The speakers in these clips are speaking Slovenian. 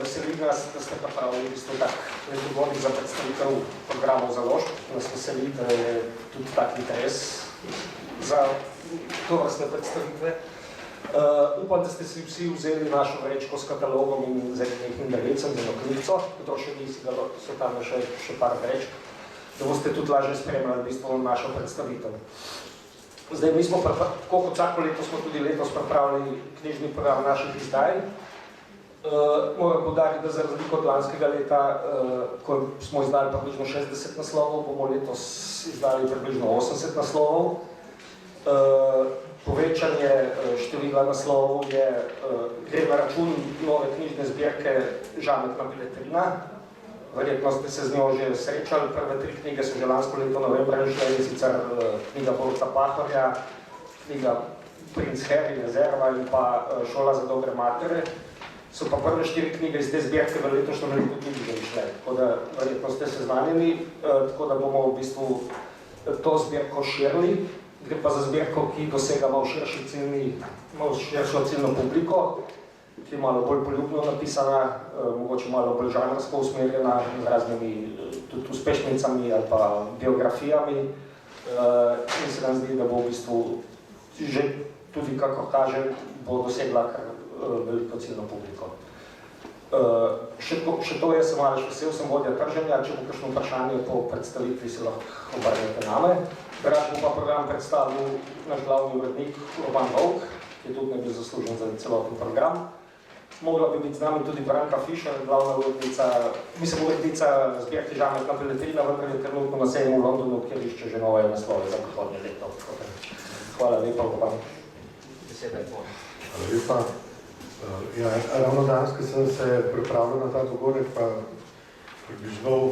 Veseli nas, da ste pripravili tak dogodek za predstavitev programov založb. Nas veseli, da je tudi tak interes za tovrstne predstavitve. Upam, da ste si vsi vzeli našo vrečko s katalogom in z nekim delicem, z eno knjigo, kdo še ni, so tam še par vrečk, da boste tudi lažje spremljali v bistvu našo predstavitev. Zdaj, mi smo, tako kot vsako leto, smo tudi letos pripravili knjižni program naših izdaj. Moram poudariti, da za razliko od lanskega leta, ko smo izdali približno 60 naslovov, bomo letos izdali približno 80 naslovov. Povečanje števila naslovov gre na račun nove knjižne zbirke Žametna beletrina. Verjetno ste se z njo že srečali. Prve 3 knjige so že lansko leto novembra išle, in sicer knjiga Boruta Pahorja, knjiga Princ Harry, Rezerva in pa Šola za dobre matere. So pa prve 4 knjige iz te zbirke v letošnjem letu tudi že išle, tako da verjetno ste seznanjeni, tako da bomo v bistvu to zbirko širili. Gre pa za zbirko, ki dosega malo širšo ciljno publiko, ki je malo bolj poljubno napisana, mogoče malo bolj žanrsko usmerjena, z raznimi tudi uspešnicami ali pa biografijami. In se nam zdi, da bo v bistvu že tudi, kako kaže, bo dosegla kar veliko ciljno publiko. Še to je, sem malo vesel, sem vodja trženja, če bo kakšno vprašanje po predstavitvi, se lahko obrnete name. Rad bo pa program predstavil naš glavni urednik Roman Vovk, ki je tudi ne bil zaslužen za celoten program. Mogla bi biti z nami tudi Branka Fišer, glavna urednica, urednica zbirke Žametna beletrina, vendar je trenutno na sejmu v Londonu, kjer išče že nove naslove za prihodnje leto. Hvala lepa, Roman. Beseda je tvoja. Hvala lepa. Ja, ravno danes, ko sem se pripravil na ta dogodek, pa približno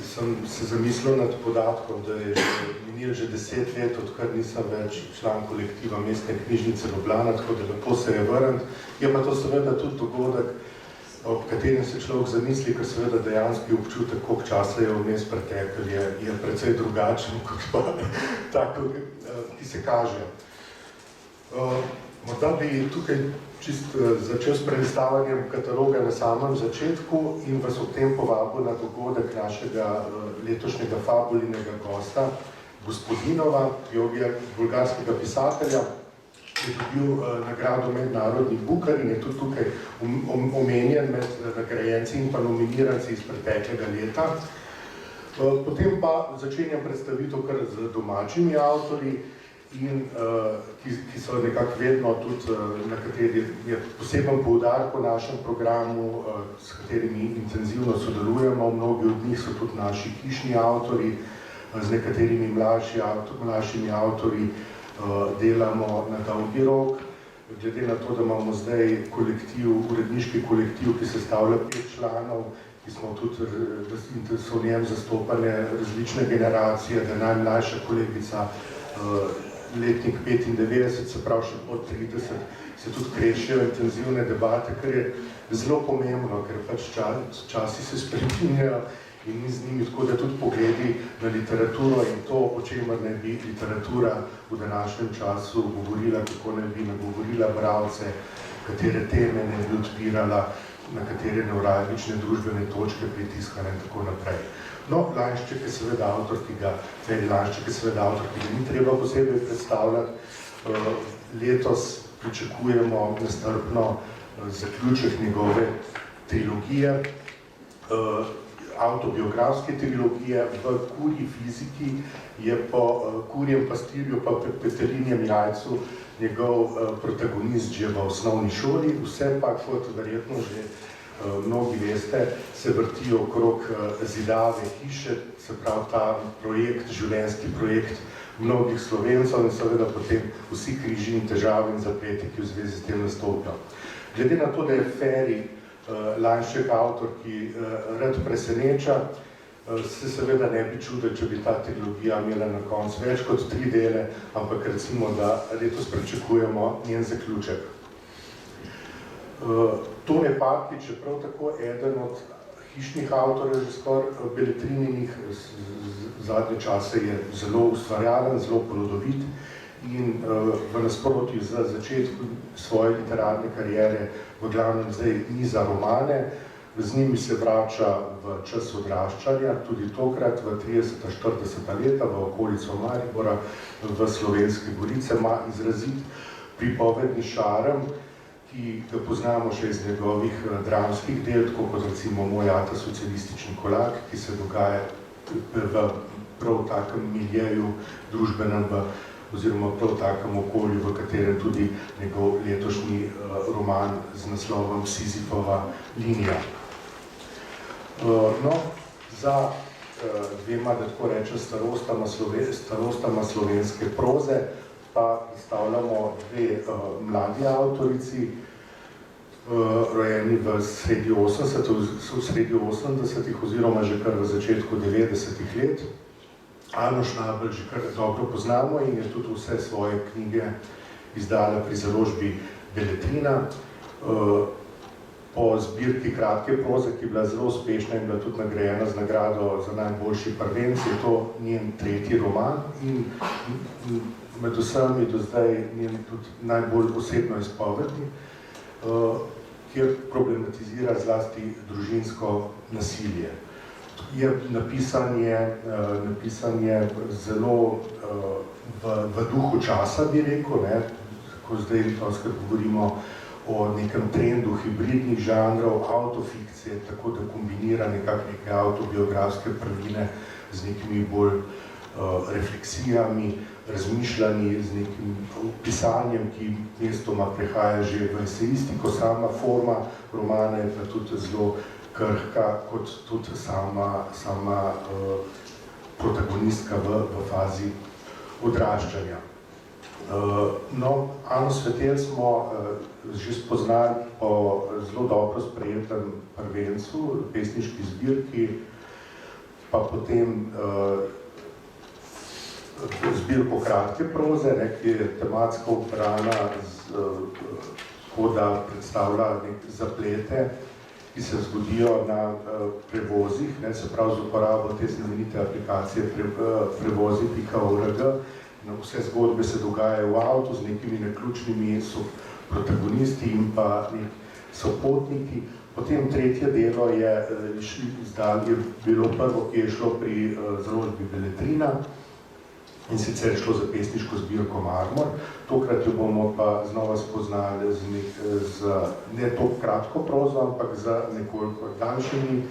sem se zamislil nad podatkom, da je minilo že 10 let, odkar nisem več član kolektiva Mestne knjižnice Ljubljana, tako da lepo se je vrniti. Je pa to seveda tudi dogodek, ob katerem se človek zamisli, ker seveda dejanski občutek, koliko časa je vmes pretekel, je precej drugačen, kot pa tako, ki se kaže. Morda bi tukaj začel s predstavanjem kataloga na samem začetku in vas ob tem povabil na dogodek našega letošnjega fabulinega gosta, Gospodinova, bolgarskega pisatelja, ki je dobil nagrado Mednarodni Bukar in je tudi tukaj omenjen med nagrajenci in pa nominiranci iz preteklega leta. Potem pa začenjam predstavitev kar z domačimi avtorji, in ki so nekako vedno tudi, na kateri je poseben poudarek po našem programu, s katerimi intenzivno sodelujemo. Mnogi od njih so tudi naši hišni avtorji, z nekaterimi mlajšimi avtorji delamo na dolgi rok. Glede na to, da imamo zdaj uredniški kolektiv, ki sestavlja 5 članov, ki smo tudi, da so v njem zastopane različne generacije, da je najmlajša kolegica letnik 95, se pravi še pod 30, se tudi krešejo intenzivne debate, kar je zelo pomembno, ker pač časi se spreminjajo in ni z njimi, tako da tudi pogledi na literaturo in to, o čemer ne bi literatura v današnjem času govorila, kako ne bi nagovorila bralce, katere teme ne bi odpirala, na katere nevralgične družbene točke pritiskane in tako naprej. No, Lanšček je seveda avtor, ki ga ni treba posebej predstavljati. Letos pričakujemo nestrpno zaključek njegove trilogije, avtobiografske trilogije. V Kurji fiziki je po Kurjem pastirju pa Petelinjem jajcu njegov protagonist že v osnovni šoli, vse pa, kot verjetno že mnogi veste, se vrtijo okrog Zidave hiše, se pravi ta projekt, življenjski projekt mnogih Slovencev in seveda potem vsi križi in težave in zapleti, ki v zvezi s tem nastopijo. Glede na to, da je Feri Lanšček avtor, ki rad preseneča, se seveda ne bi čudil, če bi ta trilogija imela na koncu več kot 3 dele, ampak recimo, da letos pričakujemo njen zaključek. Tone Papič je prav tako eden od hišnih avtorjev, že skoraj beletrininih, zadnje čase je zelo ustvarjalen, zelo plodovit in v nasprotju z začetkom svoje literarne kariere v glavnem zdaj niza romane. Z njimi se vrača v čas odraščanja, tudi tokrat v 30-40 leta v okolico Maribora v Slovenske Gorice. Ima izrazit pripovedni šarm, ki ga poznamo še iz njegovih dramskih del, tako kot recimo Moj ata socialistični kulak, ki se dogaja v prav takem miljeju družbenem oziroma prav takem okolju, v katerem tudi njegov letošnji roman z naslovom Sizifova linija. No, za dvema, da tako rečem, starostama slovenske proze pa predstavljamo dve mladi avtorici, rojeni v sredi 80-ih oziroma že kar v začetku 90-ih let. Ano Schnabel že kar dobro poznamo in je tudi vse svoje knjige izdala pri založbi Beletrina. Po zbirki kratke proze, ki je bila zelo uspešna in bila tudi nagrajena z nagrado za najboljši prvenec, je to njen tretji roman in med vsemi do zdaj njen tudi najbolj osebno izpovedni, kjer problematizira zlasti družinsko nasilje. Napisan je zelo v duhu časa, bi rekel, ne? Ko zdaj govorimo o nekem trendu hibridnih žanrov, autofikcije, tako da kombinira neke avtobiografske prvine z nekimi bolj refleksijami, razmišljanji, z nekim pisanjem, ki mestoma prehaja že v esejistiko. Sama forma romana je pa tudi zelo krhka, kot tudi sama protagonistka v fazi odraščanja. No, Ano Svetelj smo že spoznali po zelo dobro sprejetem prvencu, pesniški zbirki, pa potem zbirko kratke proze, ki je tematsko obrana, tako da predstavlja zaplete, ki se zgodijo na prevozih, se pravi z uporabo te znamenite aplikacije prevozi.org. Vse zgodbe se dogajajo v avtu z nekimi naključnimi protagonisti in pa sopotniki. Potem tretje delo je bilo prvo, ki je šlo pri založbi Beletrina, in sicer šlo za pesniško zbirko Marmor. Tokrat jo bomo pa znova spoznali z ne to kratko prozo, ampak z nekoliko daljšimi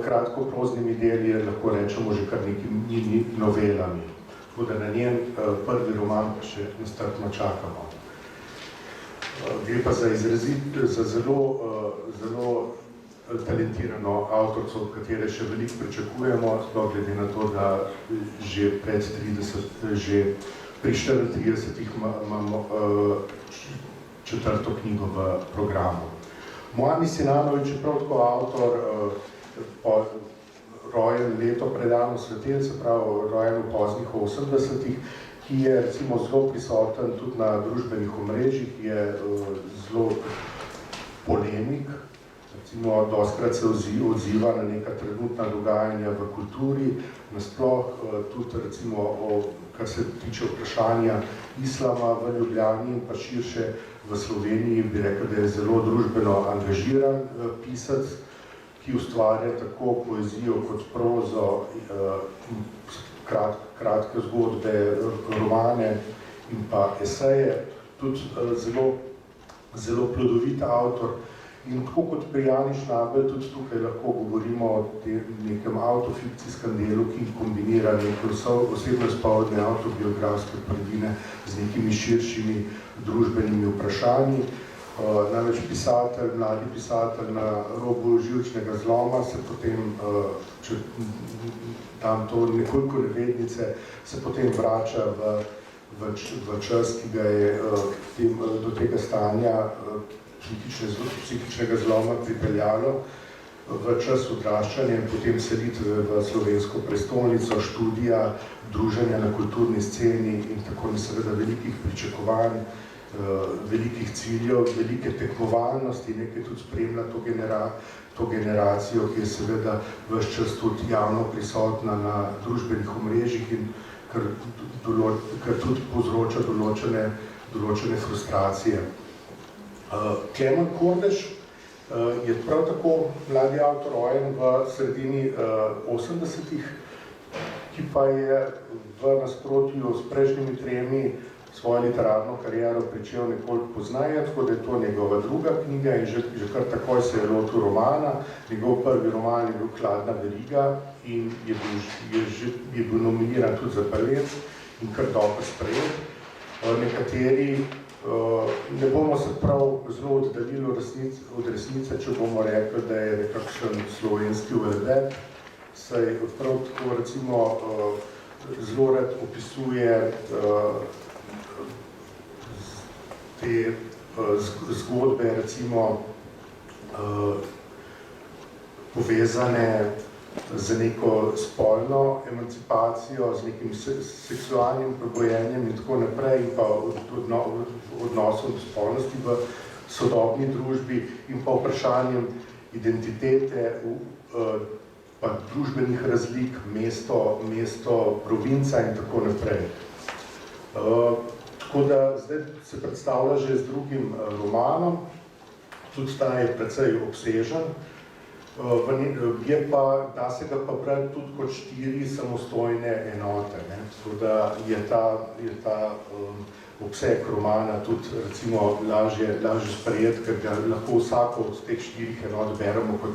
kratkoproznimi deli, lahko rečemo že kar nekimi novelami. Tako da na njen prvi roman pa še nestrpno čakamo. Gre pa za zelo talentirano avtorico, od katere še veliko pričakujemo, sploh glede na to, da že pri 34-ih imamo četrto knjigo v programu. Moami Sinanović je prav tako avtor, rojen leto pred Ano Svetelj, se pravi rojen v poznih 80-ih, ki je recimo zelo prisoten tudi na družbenih omrežjih, je zelo polemik, recimo dostikrat se odziva na neka trenutna dogajanja v kulturi, nasploh tudi recimo, kar se tiče vprašanja islama v Ljubljani in pa širše v Sloveniji, bi rekel, da je zelo družbeno angažiran pisec, ki ustvarja tako poezijo kot prozo, kratke zgodbe, romane in pa eseje, tudi zelo plodovit avtor. In tako kot pri Ani Schnabel, tudi tukaj lahko govorimo o nekem avtofikcijskem delu, ki kombinira neke osebno izpovedne avtobiografske prvine z nekimi širšimi družbenimi vprašanji. Namreč mladi pisatelj na robu živčnega zloma se potem, če dam to nekoliko nevednice, se potem vrača v čas, ki ga je do tega stanja psihičnega zloma pripeljalo, v čas odraščanja in potem selitve v slovensko prestolnico, študija, druženja na kulturni sceni in tako seveda velikih pričakovanj, velikih ciljev, velike tekmovalnosti, nekaj tudi spremlja to generacijo, ki je seveda ves čas tudi javno prisotna na družbenih omrežjih in kar tudi povzroča določene frustracije. Klemen Kordež je prav tako mladi avtor, rojen v sredini 80-ih, ki pa je v nasprotju s prejšnjimi tremi svojo literarno kariero pričel nekoliko poznaje, tako da je to njegova druga knjiga in že kar takoj se je lotil romana. Njegov prvi roman je bil Hladna veriga in je bil nominiran tudi za Palec in kar dobro sprejet. Nekateri ne bomo se prav zelo oddaljili od resnice, če bomo rekli, da je nekakšen slovenski uvedeb, saj prav tako recimo zelo rad opisuje te zgodbe, recimo povezane z neko spolno emancipacijo, z nekim seksualnim prebojenjem in tako naprej, in pa odnosom do spolnosti v sodobni družbi in pa vprašanjem identitete, pa družbenih razlik, mesto, provinca in tako naprej. Tako da zdaj se predstavlja že z drugim romanom, tudi ta je precej obsežen, da se ga pa brati tudi kot 4 samostojne enote. Tako da je ta obseg romana tudi recimo lažje sprejeti, ker ga lahko vsako od teh 4 enot beremo kot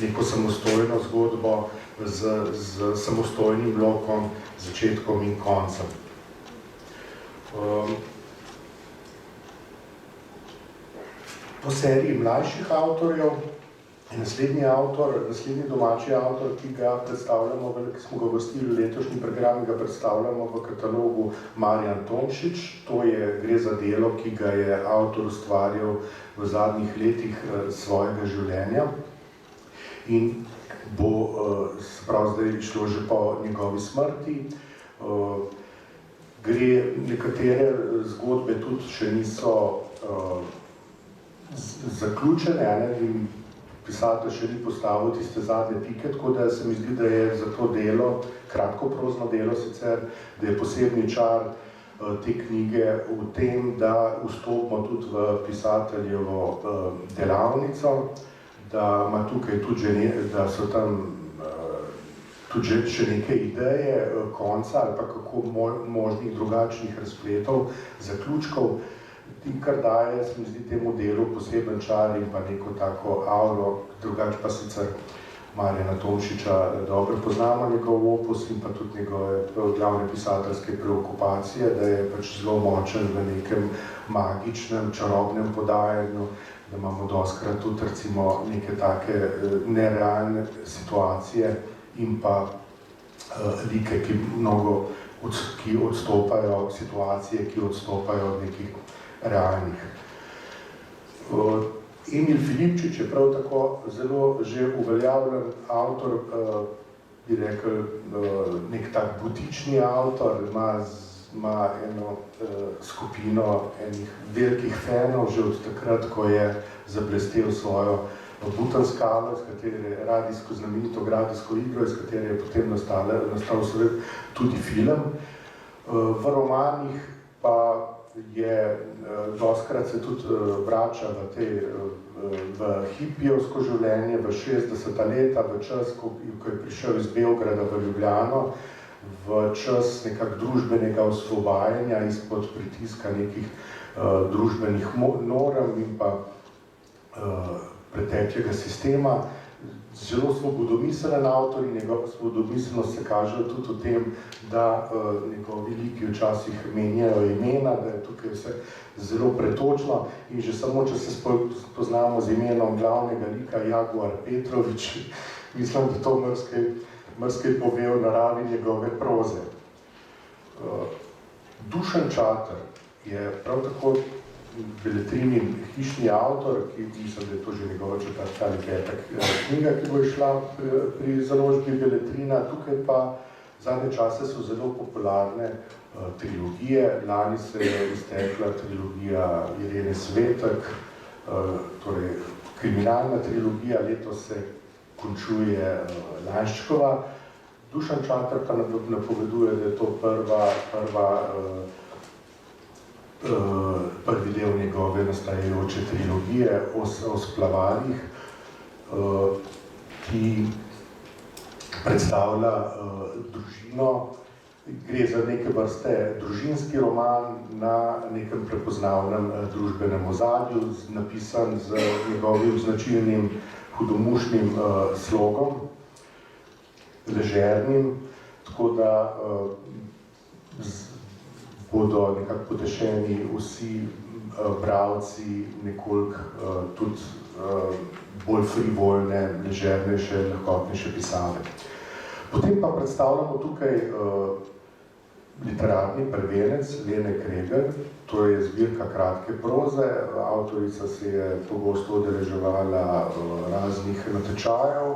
neko samostojno zgodbo z samostojnim lokom, začetkom in koncem. Po seriji mlajših avtorjev je naslednji domači avtor, ki ga predstavljamo, ki smo ga uvrstili v letošnji program, ga predstavljamo v katalogu Marjan Tomšič. To gre za delo, ki ga je avtor ustvarjal v zadnjih letih svojega življenja in bo zdaj šlo že po njegovi smrti. Nekatere zgodbe tudi še niso zaključene, in pisatelj še ni postavil tiste zadnje pike, tako da se mi zdi, da je za to delo, kratkoprozno delo sicer, da je posebni čar te knjige v tem, da vstopimo tudi v pisateljevo delavnico, da ima tukaj tudi da so tam tudi še neke ideje konca ali pa kako možnih drugačnih razpletov, zaključkov, in kar daje, se mi zdi, temu delu poseben čar in pa neko tako auro, drugače pa sicer Marjana Tomšiča dobro poznamo njegov opus in pa tudi njegove glavne pisateljske preokupacije, da je pač zelo močen v nekem magičnem, čarobnem podajanju, da imamo dostikrat tudi recimo neke take nerealne situacije in pa like, ki odstopajo, situacije, ki odstopajo od nekih realnih. Emil Filipčič je prav tako zelo že uveljavljen avtor, bi rekel, nek tak butični avtor, ima eno skupino enih velikih fanov že od takrat, ko je zablestel svojo Butanskalo, znamenito radijsko igro, iz katere je potem nastal tudi film. V romanih pa dostikrat se tudi vrača v hipijevsko življenje, v 60. leta, v čas, ko je prišel iz Beograda v Ljubljano, v čas nekak družbenega osvobajanja izpod pritiska nekih družbenih norm in pa preteklega sistema. Zelo svobodomiselen avtor in njegova svobodomiselnost se kaže tudi v tem, da njegovi liki včasih menjajo imena, da je tukaj vse zelo pretočno in že samo, če se poznamo z imenom glavnega lika Jaguar Petrovič, mislim, da to marsikaj pove o naravi njegove proze. Dušan Čater je prav tako Beletrinin hišni avtor, ki mislim, da je to že njegova 4. ali 5. knjiga, ki bo išla pri založbi Beletrina. Tukaj pa zadnje čase so zelo popularne trilogije. Lani se je iztekla trilogija Irene Svetek, torej kriminalna trilogija, letos se končuje Lanščkova Dušan Čater pa napoveduje, da je to prvi del njegove nastajajoče trilogije o splavarjih, ki predstavlja družino. Gre za neke vrste družinski roman na nekem prepoznavnem družbenem ozadju, napisan z njegovim značilnim hudomušnim slogom, ležernim, tako da bodo nekako potešeni vsi bralci nekoliko tudi bolj frivolne, ležernejše, lahkotnejše pisave. Potem pa predstavljamo tukaj literarni prvenec Lene Kreger, to je zbirka kratke proze. Avtorica se je pogosto udeleževala raznih natečajev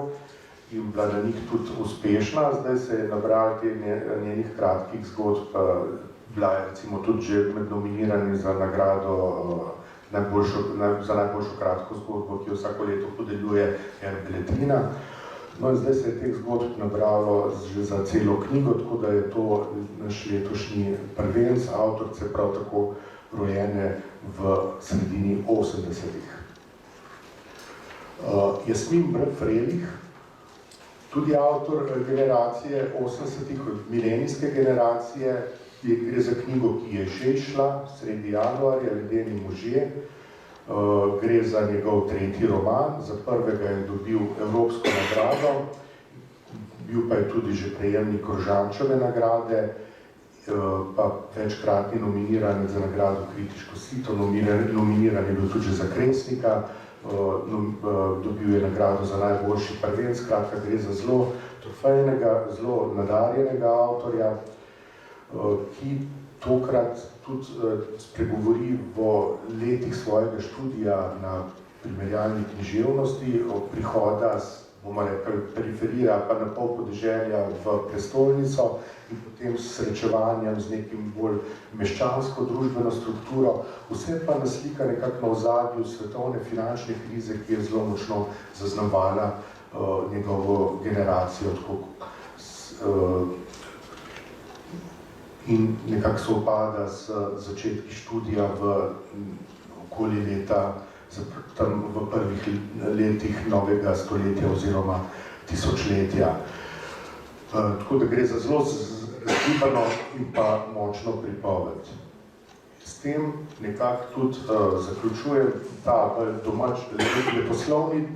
in bila na njih tudi uspešna. Zdaj se je nabral njenih kratkih zgodb, bila je recimo tudi že med nominirani za nagrado za najboljšo kratko zgodbo, ki jo vsako leto podeljuje Beletrina. No in zdaj se je teh zgodb nabralo že za celo knjigo, tako da je to naš letošnji prvenec, avtorice prav tako rojene v sredini 80-ih. Jasmin Frelih, tudi avtor generacije 80-ih, milenijske generacije, gre za knjigo, ki je že išla sredi januarja, Ledeni možje. Gre za njegov tretji roman, za prvega je dobil Evropsko nagrado, bil pa je tudi že prejemnik Rožančeve nagrade, pa večkratni nominiran za nagrado Kritiško sito, nominiran je bil tudi za Kresnika, dobil je nagrado za najboljši prvenec, skratka gre za zelo trofejnega, zelo nadarjenega avtorja, ki tokrat tudi spregovori v letih svojega študija na primerjalni književnosti, prihoda bomo rekli, periferija pa na pol podeželja v prestolnico in potem s srečevanjem z nekim bolj meščansko družbeno strukturo. Vse pa naslika nekako na ozadju svetovne finančne krize, ki je zelo močno zaznamovala njegovo generacijo, in nekako se opada z začetki študija v okoli leta, tam v prvih letih novega stoletja oziroma tisočletja. Tako da gre za zelo razgibano in pa močno pripoved. S tem nekako tudi zaključujem ta domač leposlovni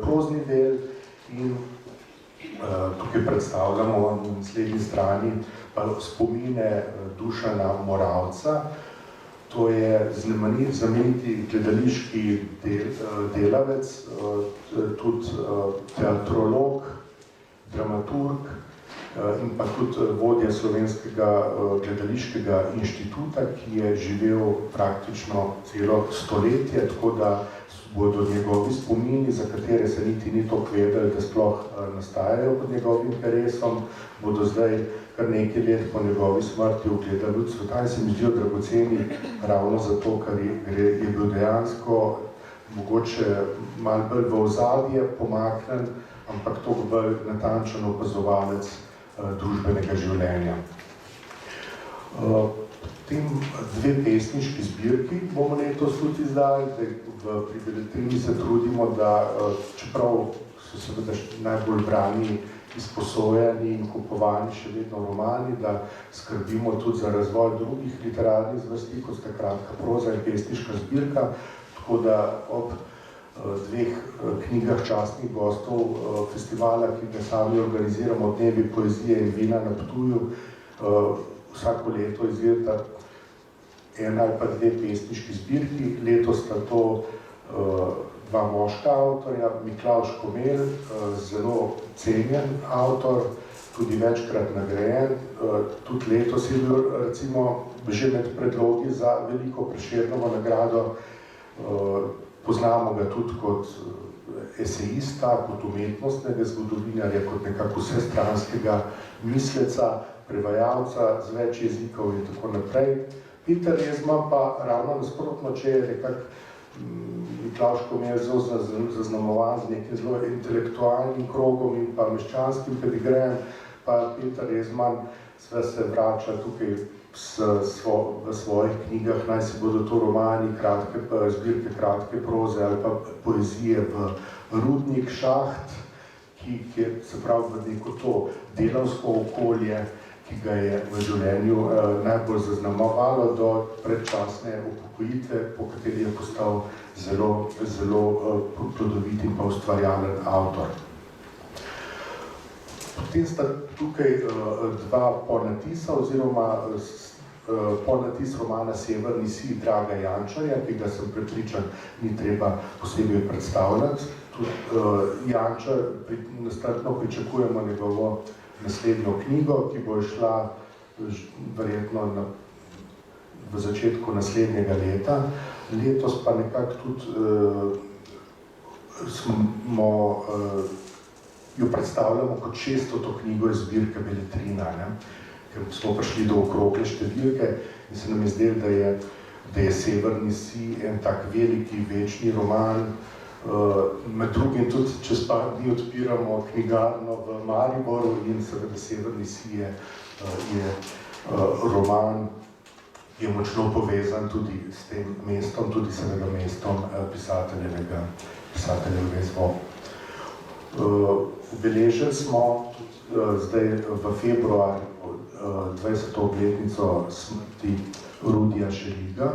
prozni del in tukaj predstavljamo na naslednji strani spomine Dušana Moravca. To je znameniti gledališki delavec, tudi teatrolog, dramaturg in pa tudi vodja Slovenskega gledališkega inštituta, ki je živel praktično celo stoletje, tako da bodo njegovi spomini, za katere se niti ni toliko vedeli, da sploh nastajajo pod njegovim peresom, bodo zdaj kar nekaj let po njegovi smrti ugledali luč sveta in se mi zdijo dragoceni ravno zato, ker je bil dejansko mogoče malo bolj v ozadje pomaknen, ampak toliko bolj natančen opazovalec družbenega življenja. Potem dve pesniški zbirki bomo letos tudi izdali. Pri Beletrini se trudimo, da čeprav so seveda najbolj brani, izposojani in kupovani še vedno romani, da skrbimo tudi za razvoj drugih literarnih zvrsti, kot sta kratka proza in pesniška zbirka, tako da ob dveh knjigah častnih gostov festivala, ki ga sami organiziramo, Dnevi poezije in vina na Ptuju, vsako leto izvirta ena ali pa dve pesniški zbirki. Letos sta to dva moška avtorja, Miklavž Komelj, zelo cenjen avtor, tudi večkrat nagrajen. Tudi letos je bil recimo že med predlogi za veliko Prešernovo nagrado. Poznamo ga tudi kot esejista, kot umetnostnega zgodovinarja, kot nekako vsestranskega misleca, prevajalca z več jezikov in tako naprej. Peter Rezman pa ravno nasprotno, če je nekako Miklavž Komelj zelo zaznamovan z nekim zelo intelektualnim krogom in pa meščanskim pedigrejem, pa Peter Rezman sve se vrača tukaj v svojih knjigah, naj se bodo to romani, zbirke kratke proze ali pa poezije v Rudnik Šaht, ki je se pravi v neko to delavsko okolje, ki ga je v življenju najbolj zaznamovalo do predčasne upokojitve, po kateri je postal zelo plodovit in pa ustvarjalen avtor. Potem sta tukaj dva ponatisa oziroma ponatis romana Severni sij Draga Jančarja, ki ga sem prepričan, ni treba posebej predstavljati. Jančar, nestrpno pričakujemo njegovo naslednjo knjigo, ki bo šla verjetno v začetku naslednjega leta. Letos pa nekako tudi jo predstavljamo kot 600. knjigo iz zbirke Beletrina, ker smo prišli do okrogle številke in se nam je zdelo, da je Severni sij en tak veliki, večni roman. Med drugim tudi čez par dni odpiramo knjigarno v Mariboru in seveda Severni sij je roman, ki je močno povezan tudi s tem mestom, tudi seveda mestom pisateljevega izvora. Obeležili smo zdaj v februarju 20. obletnico smrti Rudija Šeliga,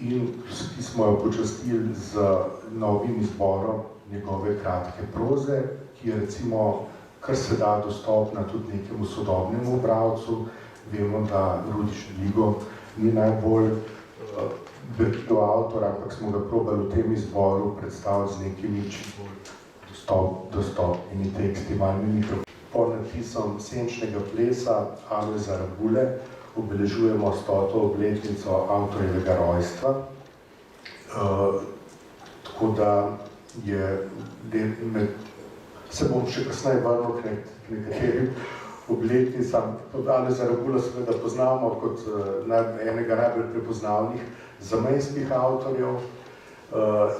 in ki smo jo počastili z novim izborom njegove kratke proze, ki je recimo kar se da dostopna tudi nekemu sodobnemu bralcu. Vemo, da Rudi Šeligo ni najbolj berljiv avtor, ampak smo ga probali v tem izboru predstaviti z nekimi čim bolj dostopnimi teksti. Po natisom Senčnega plesa Alojza Rabule obeležujemo 100. obletnico avtorjevega rojstva. Tako da se bom še kasneje vrnil k nekaterim obletnicam. Alojza Rabula seveda poznamo kot enega najbolj prepoznavnih zamejskih avtorjev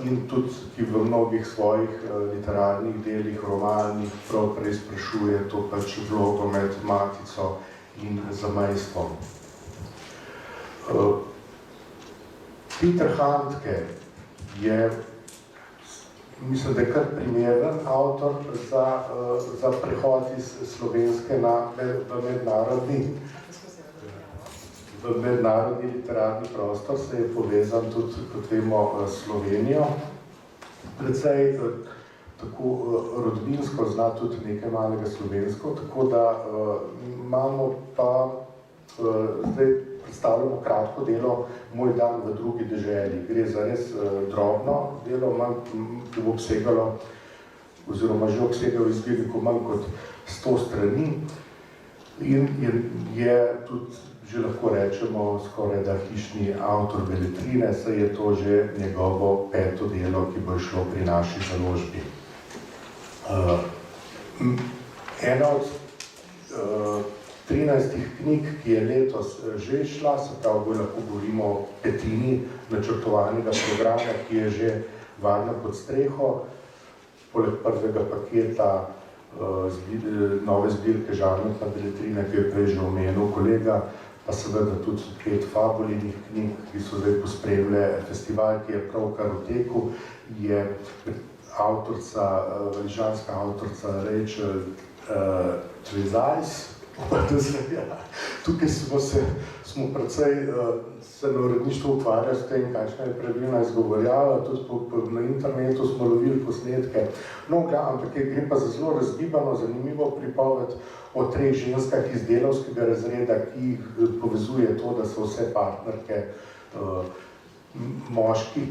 in tudi, ki v mnogih svojih literarnih delih, romanih prav preizprašuje to pač vlogo med matico in zamejstvom. Peter Handke je, mislim, da je kar primeren avtor za prehod iz slovenske v mednarodni literarni prostor, se je povezan tudi, kot vemo, s Slovenijo. Predvsej tako rodbinsko zna tudi nekaj malega slovensko, tako da imamo pa, zdaj predstavljamo kratko delo Moj dan v drugi deželi. Gre za res drobno delo, ki bo obsegalo, oziroma že obsegalo v zbirniku manj kot 100 strani in je tudi, že lahko rečemo, skoraj da hišni avtor Beletrine, saj je to že njegovo 5. delo, ki bo šlo pri naši založbi. Ena od 13 knjig, ki je letos že šla, se pravi, lahko govorimo o petini načrtovanega programa, ki je že Varna pod streho, poleg prvega paketa nove zbirke Žarnotna Beletrina, ki je prej že omenil kolega, pa seveda tudi 5 fabulinih knjig, ki so zdaj pospremile festival, ki je pravkar v teku, je avtorica, valižanska avtorica Rachel Trezajs. Tukaj smo precej se na uredništvu ukvarjali s tem, kakšna je pravilna izgovorjava, tudi na internetu smo lovili posnetke. No, ampak gre pa za zelo razgibano, zanimivo pripoved o 3 ženskah iz delavskega razreda, ki jih povezuje to, da so vse partnerke moških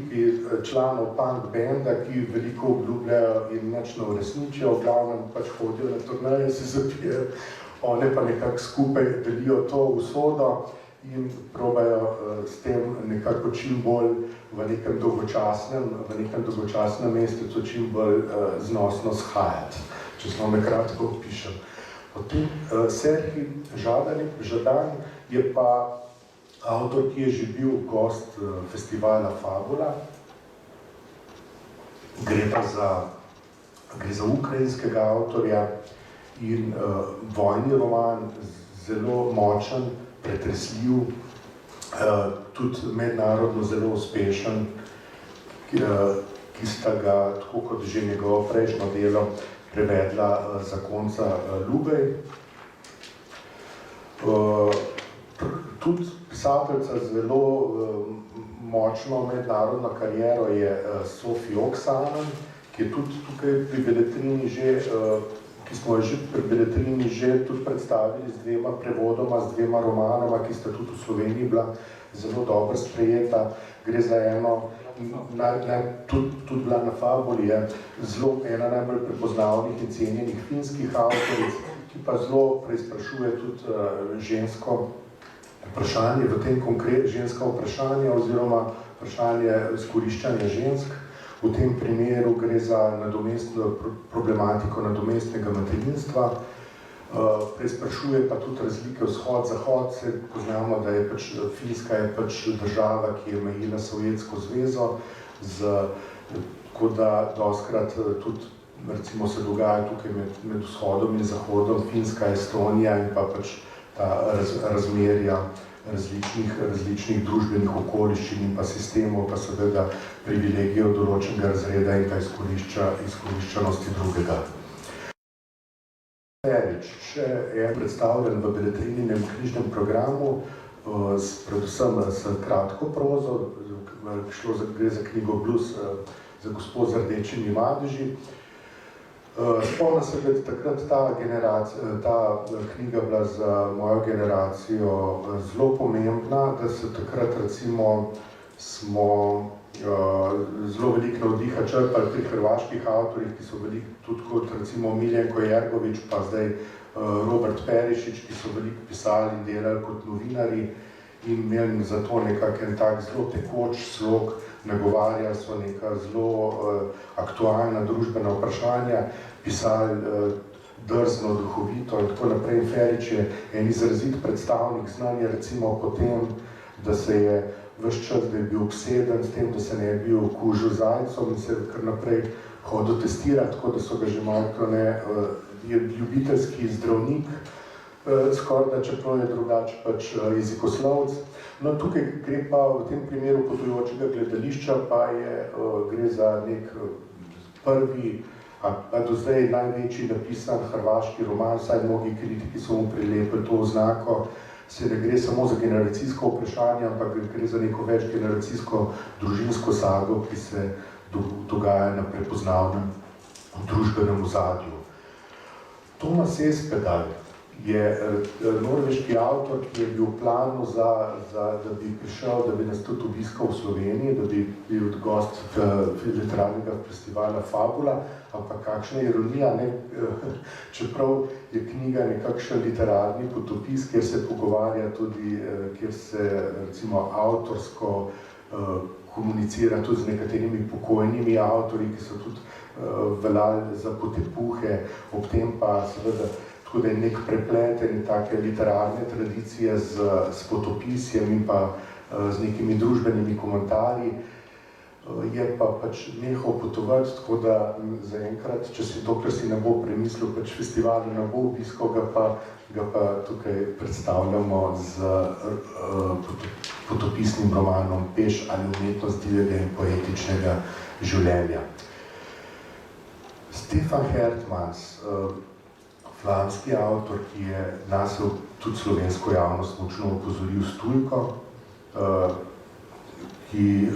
članov punk benda, ki veliko obljubljajo in nič ne uresničijo, v glavnem pač hodijo na turneje, se zapijejo, one pa nekako skupaj delijo to usodo in probajo s tem nekako čim bolj v nekem dolgočasnem mestecu čim bolj znosno shajati, če smo nekratko opišem. Potem Serhij Žadan je pa avtor, ki je že bil gost festivala Fabula. Gre za ukrajinskega avtorja in vojni roman, zelo močen, pretresljiv, tudi mednarodno zelo uspešen, ki sta ga, tako kot že njegovo prejšnjo delo, prevedla zakonca Lubej. Tudi pisateljica z zelo močno mednarodno kariero je Sophie Oksanen, ki je tudi tukaj pri Beletrini že, ki smo jo že pri Beletrini že tudi predstavili z dvema prevodoma, z dvema romanoma, ki sta tudi v Sloveniji bila zelo dobro sprejeta. Gre za eno, tudi bila na Fabuli, je zelo ena najbolj prepoznavnih in cenjenih finskih avtoric, ki pa zelo preizprašuje tudi žensko vprašanje, v tem ženska vprašanja oziroma vprašanje izkoriščanja žensk. V tem primeru gre za problematiko nadomestnega materinstva. Preizprašuje pa tudi razlike vzhod-zahod. Se poznamo, da je Finska je država, ki je mejila Sovjetsko zvezo, tako da dostikrat tudi recimo se dogaja tukaj med vzhodom in zahodom, Finska, Estonija in pa ta razmerja različnih družbenih okoliščin in pa sistemov, pa seveda privilegijev določenega razreda in pa izkoriščanosti drugega. Še je predstavljen v Beletrininem knjižnem programu, predvsem s kratko prozo, gre za knjigo Blues za gospod z rdečimi madeži. Spomnim se, da je takrat ta knjiga bila za mojo generacijo zelo pomembna, da se takrat recimo smo zelo veliko navdiha črpali pri hrvaških avtorjih, ki so veliko tudi kot recimo Miljenko Jergović, pa zdaj Robert Perišić, ki so veliko pisali in delali kot novinari in imeli zato nekako en tak zelo tekoč slog, nagovarjali so neka zelo aktualna družbena vprašanja, pisali drzno, duhovito in tako naprej. In Ferić je en izrazit predstavnik znanja, recimo po tem, da se je ves čas, da je bil obseden s tem, da se ne bi okužil zajcom in se kar naprej hodil testirati, tako da so ga že malo je ljubiteljski zdravnik, skoraj da čeprav je drugače jezikoslovec. No, tukaj gre pa v tem primeru potujočega gledališča, pa gre za nek prvi, a do zdaj največji napisan hrvaški roman, saj mnogi kritiki so mu prilepili to oznako. Se ne gre samo za generacijsko vprašanje, ampak gre za neko večgeneracijsko družinsko sago, ki se dogaja na prepoznavnem družbenem ozadju. Tomas Espedal je norveški avtor, ki je bil v planu, da bi prišel, da bi nas tudi obiskal v Sloveniji, da bi bil gost literarnega festivala Fabula, ampak kakšna ironija, čeprav je knjiga nekakšen literarni potopis, kjer se pogovarja tudi, kjer se recimo avtorsko komunicira tudi z nekaterimi pokojnimi avtorji, ki so tudi veljali za potepuhe, ob tem pa seveda tako da je nek prepleten take literarne tradicije s potopisjem in pa z nekimi družbenimi komentarji. Je pa nehal potovati, tako da zaenkrat, dokler si ne bo premislil, festival ne bo obiskal, ga pa tukaj predstavljamo z potopisnim romanom Peš ali umetnost divjega in poetičnega življenja. Stefan Hertmans, flamski avtor, ki je nas tudi slovensko javnost močno opozoril s Tujko, ki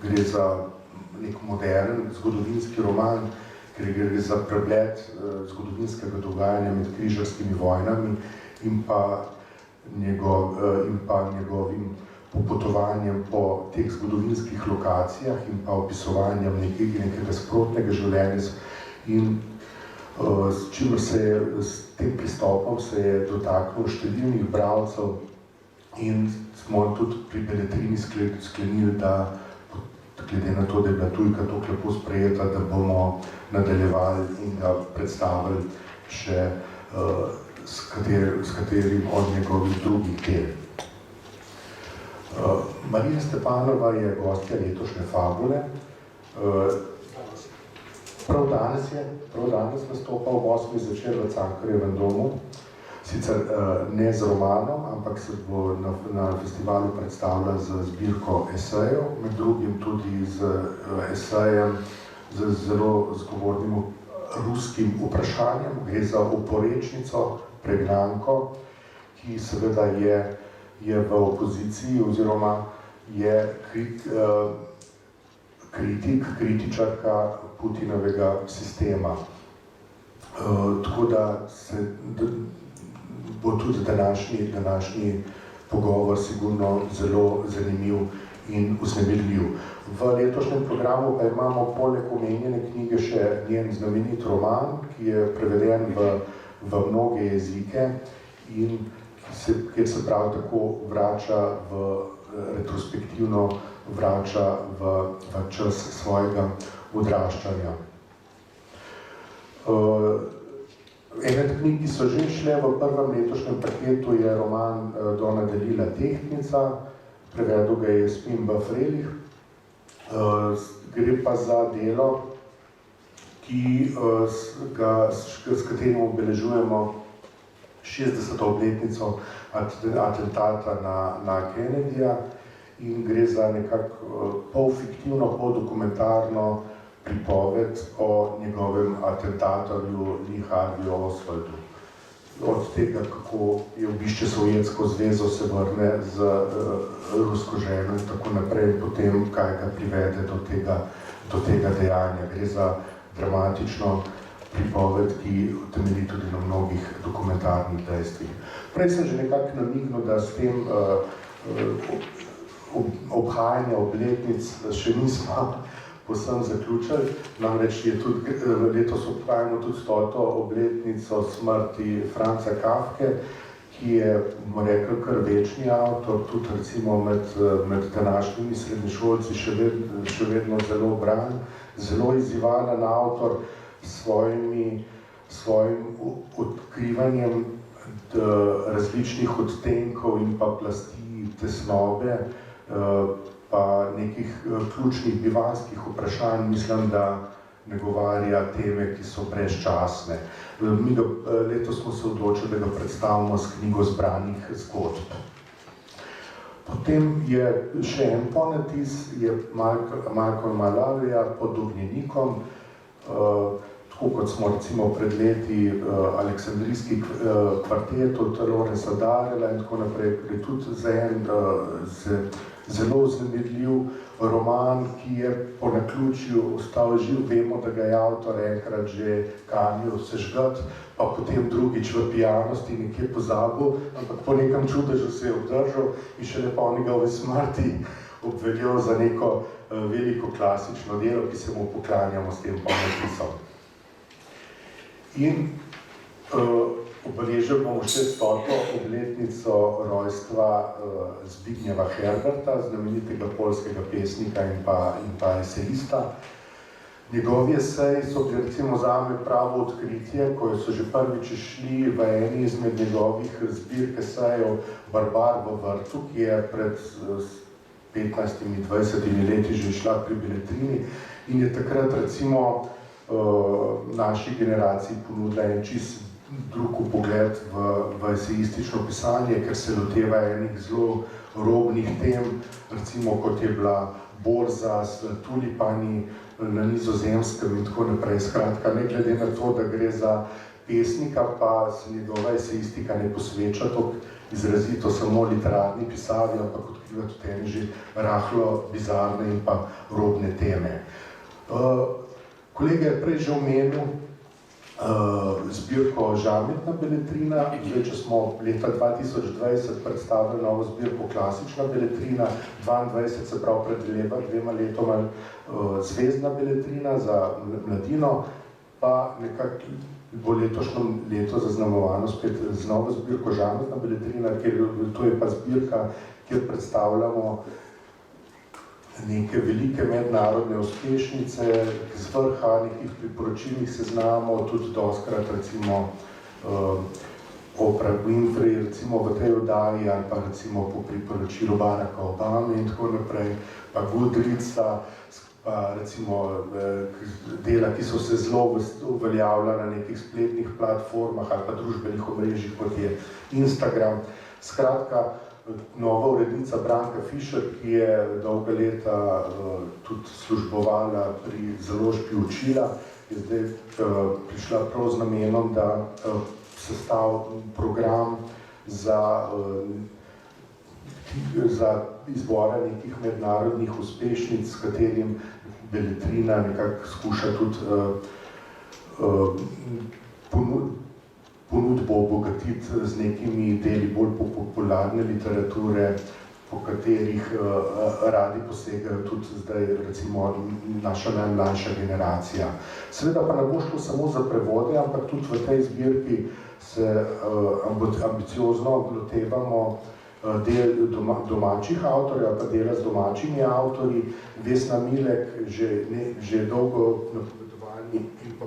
gre za nek modern zgodovinski roman, ker gre za preplet zgodovinskega dogajanja med križarskimi vojnami in pa njegovim popotovanjem po teh zgodovinskih lokacijah in pa opisovanjem nekega sprotnega življenja. In s tem pristopom se je dotaknil številnih bralcev in smo tudi pri Beletrini sklenili, da glede na to, da je bila Tujka tako lepo sprejeta, da bomo nadaljevali in ga predstavili še s katerim od njegovih drugih del. Marija Stepanova je gostja letošnje Fabule. Prav danes nastopa v 8. zvečer v Cankarjevem domu, sicer ne z romanom, ampak se bo na festivalu predstavlja z zbirko esejev, med drugim tudi z esejem z zelo zgovornim ruskim vprašanjem. Gre za oporečnico, pregnanko, ki seveda je v opoziciji oziroma je kritičarka Putinovega sistema. Tako da bo tudi današnji pogovor sigurno zelo zanimiv in vznemirljiv. V letošnjem programu pa imamo poleg omenjene knjige še njen znamenit roman, ki je preveden v mnoge jezike in kjer se prav tako vrača retrospektivno vrača v čas svojega odraščanja. Ene knjig, ki so že šle v prvem letošnjem paketu, je roman Dona Delila Tehtnica, prevedel ga je Spin B. Frelih. Gre pa za delo, s katerim obeležujemo 60. obletnico atentata na Kennedyja in gre za nekako polfiktivno, poldokumentarno pripoved o njegovem atentatorju Lee Harveyju Oswaldu. Od tega, kako je obišče Sovjetsko zvezo, se vrne z rusko ženo in tako naprej, in potem kaj ga privede do tega dejanja. Gre za dramatično pripoved, ki temelji tudi na mnogih dokumentarnih dejstvih. Prej sem že nekako namignil, da s tem obhajanja obletnic še nismo povsem zaključili. Namreč je tudi letos obhajamo tudi 100. obletnico smrti Franza Kafke, ki je, bomo rekli, kar večni avtor, tudi recimo med današnjimi srednješolci še vedno zelo bran, zelo izzivalen avtor s svojim odkrivanjem različnih odtenkov in pa plasti tesnobe, pa nekih ključnih bivanskih vprašanj, mislim, da nagovarja teme, ki so brezčasne. Letos smo se odločili, da ga predstavimo s knjigo zbranih zgodb. Potem je še en ponatis, je Malcolm Malaria pod Ognjenikom, tako kot smo recimo pred leti Aleksandrijski kvartet od Lawrencea Darrella in tako naprej, gre tudi za en zelo vznemirljiv roman, ki je po naključju ostal živ. Vemo, da ga je avtor enkrat že kanil sežgati, pa potem drugič v pijanosti nekje pozabil, ampak po nekem čudežu se je obdržal in šele po njegovi smrti obveljal za neko veliko klasično delo, ki se mu poklanjamo s tem ponatisom. In obeležili bomo še 100. obletnico rojstva Zbignjeva Herberta, znamenitega poljskega pesnika in pa esejista. Njegovi eseji so bili recimo zame pravo odkritje, ko so že prvič šli v eni izmed njegovih zbirk esejev Barbar v vrtu, ki je pred 15-20 leti že šla pri Beletrini in je takrat recimo naši generaciji ponudila en čist drug pogled v esejistično pisanje, ker se loteva enih zelo robnih tem, recimo kot je bila borza s tulipani na Nizozemskem in tako naprej. Skratka, ne glede na to, da gre za pesnika, pa se njegova esejistika ne posveča toliko izrazito samo literarni pisavi, ampak odkriva tudi ene že rahlo bizarne in pa robne teme. Kolega je prej že omenil zbirko Žametna beletrina. Zdaj, če smo leta 2020 predstavili novo zbirko Klasična beletrina, 22, se pravi pred dvema letoma Zvezdna beletrina za mladino, pa nekako bo letošnjo leto zaznamovano spet z novo zbirko Žametna beletrina, ker to je pa zbirka, kjer predstavljamo neke velike mednarodne uspešnice, z vrha nekih priporočilnih seznamov, tudi dostkrat recimo Oprah Winfrey, recimo v tej oddaji, ali pa recimo po priporočilu Baracka Obame in tako naprej, pa Goodreadsa, pa recimo dela, ki so se zelo uveljavila na nekih spletnih platformah ali pa družbenih omrežjih, kot je Instagram. Skratka, nova urednica Branka Fišer, ki je dolga leta tudi službovala pri založbi Učila, je zdaj prišla prav z namenom, da sestavi program za izbora nekih mednarodnih uspešnic, s katerim Beletrina nekako skuša tudi ponudbo obogatiti z nekimi deli bolj popularne literature, po katerih radi posegajo tudi zdaj recimo naša najmlajša generacija. Seveda pa ne bo šlo samo za prevode, ampak tudi v tej zbirki se ambiciozno lotevamo del domačih avtorjev, pa dela z domačimi avtorji. Vesna Milek, že dolgo napovedovani in pa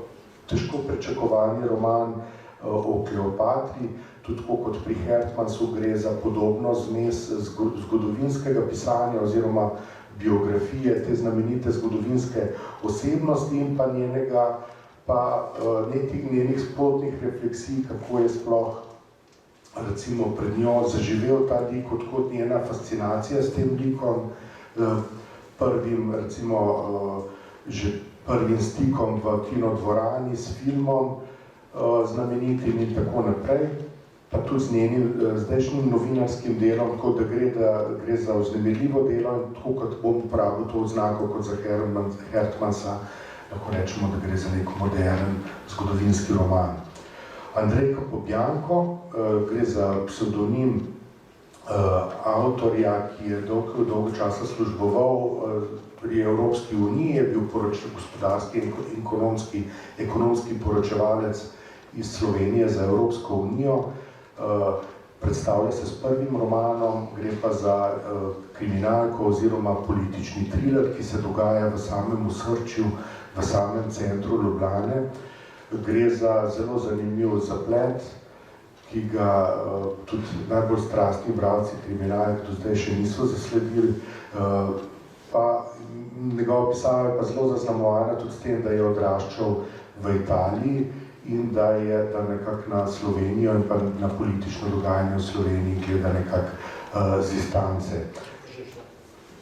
težko pričakovani roman o Kleopatri, tudi kot pri Hertmansu gre za podobno zmes zgodovinskega pisanja oziroma biografije te znamenite zgodovinske osebnosti in pa njenih sprotnih refleksij, kako je sploh recimo pred njo zaživel ta lik, odkot njena fascinacija s tem likom, prvim stikom v kinodvorani s filmom znamenitim in tako naprej, pa tudi z njenim zdajšnjim novinarskim delom, tako da gre za vznemirljivo delo in tako kot bom uporabil to oznako kot za Hertmansa, lahko rečemo, da gre za nek modern zgodovinski roman. Andrej Capobbianco, gre za psevdonim avtorja, ki je dolgo časa služboval pri Evropski uniji, je bil gospodarski in ekonomski poročevalec iz Slovenije za Evropsko unijo. Predstavlja se s prvim romanom, gre pa za kriminalko oziroma politični thriller, ki se dogaja v samem osrčju, v samem centru Ljubljane. Gre za zelo zanimiv zaplet, ki ga tudi najbolj strastni bralci kriminalk do zdaj še niso zasledili. Njegova pisava je pa zelo zaznamovana tudi s tem, da je odraščal v Italiji in da nekako na Slovenijo in pa na politično dogajanje v Sloveniji gleda nekako z distance.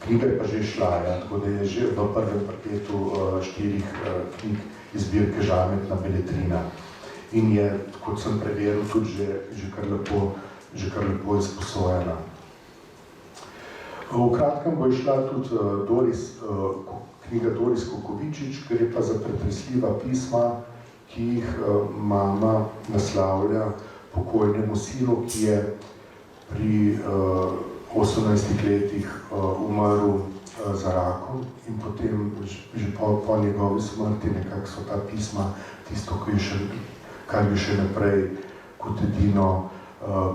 Knjiga je pa že šla, tako da je že v prvem paketu 4 knjig iz zbirke Žametna Beletrina. In je, kot sem preveril, tudi že kar lepo izposojena. V kratkem bo išla tudi knjiga Doris Kukovičič, gre pa za pretresljiva pisma, ki jih mama naslavlja pokojnemu sinu, ki je pri 18 letih umrl za rakom in potem že po njegovi smrti nekako so ta pisma tisto, kar jo še naprej kot edino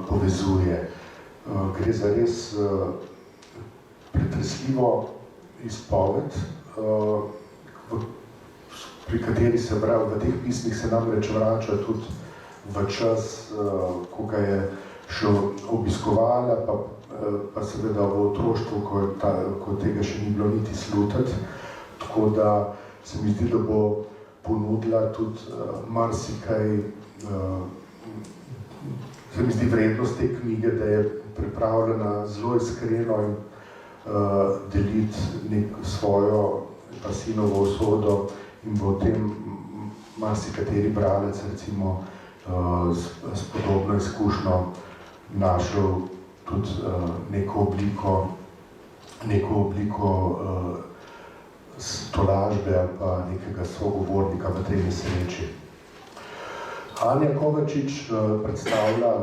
povezuje. Gre za res pretresljivo izpoved, pri kateri se v teh pismih se namreč vrača tudi v čas, ko ga je šel obiskovala, pa seveda v otroštvu, ko tega še ni bilo niti slutiti. Tako da se mi zdi, da bo ponudila tudi marsikaj, se mi zdi vrednost te knjige, da je pripravljena zelo iskreno in deliti svojo pa sinovo usodo in bo v tem marsikateri bralec recimo s podobno izkušnjo našel tudi neko obliko tolažbe ali pa nekega sogovornika v tej nesreči. Anja Kovačič predstavlja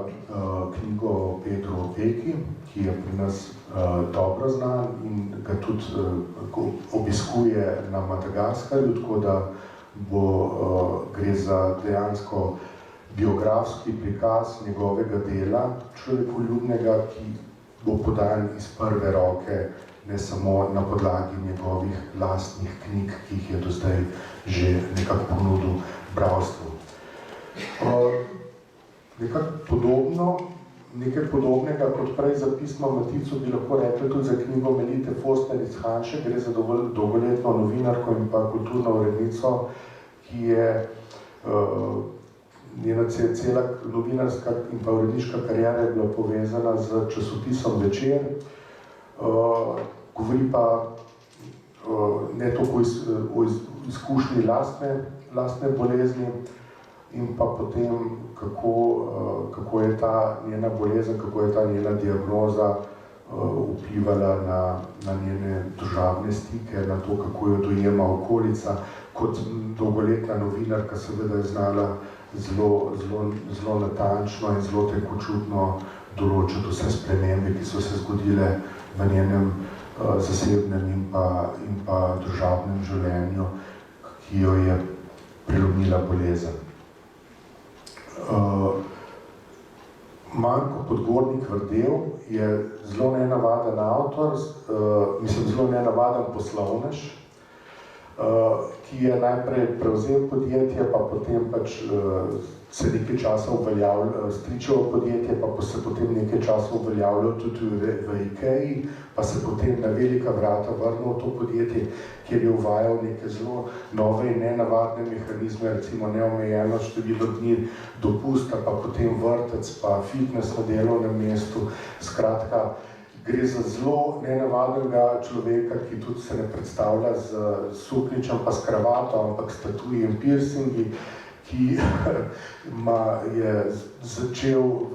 knjigo Petru Opeki, ki je pri nas dobro znan in ga tudi obiskuje na Madagaskarju, tako da gre za dejansko biografski prikaz njegovega dela, človekoljubnega, ki bo podan iz prve roke, ne samo na podlagi njegovih lastnih knjig, ki jih je do zdaj že nekako ponudil bralstvu. Nekako podobno Nekaj podobnega kot prej za pismo Matico bi lahko rekli tudi za knjigo Melite Forstneric-Hanše, gre za dolgoletno novinarko in pa kulturno urednico, ki je njena cela novinarska in pa uredniška karijera je bila povezana z časopisom Večer. Govori pa ne toliko o izkušnji lastne bolezni in pa potem, kako je ta njena bolezen, kako je ta njena diagnoza vplivala na njene družabne stike, na to, kako jo dojema okolica. Kot dolgoletna novinarka seveda je znala zelo natančno in zelo tenkočutno določiti vse spremembe, ki so se zgodile v njenem zasebnem in pa družabnem življenju, ki jo je prelomila bolezen. Marko Podgornik-Vrdev je zelo nenavaden avtor, zelo nenavaden poslovnež, ki je najprej prevzel podjetje, pa potem pač se nekaj časa uveljavljal, stričevo podjetje, pa se potem nekaj časa uveljavljal tudi v IKEA, pa se potem na velika vrata vrnil v to podjetje, kjer je uvajal neke zelo nove in nenavadne mehanizme, recimo neomejeno število dni dopusta, pa potem vrtec, pa fitness na delovnem mestu. Skratka, gre za zelo nenavadnega človeka, ki tudi se ne predstavlja z suknjičem pa s kravato, ampak s tatuji in piercingi, ki je začel v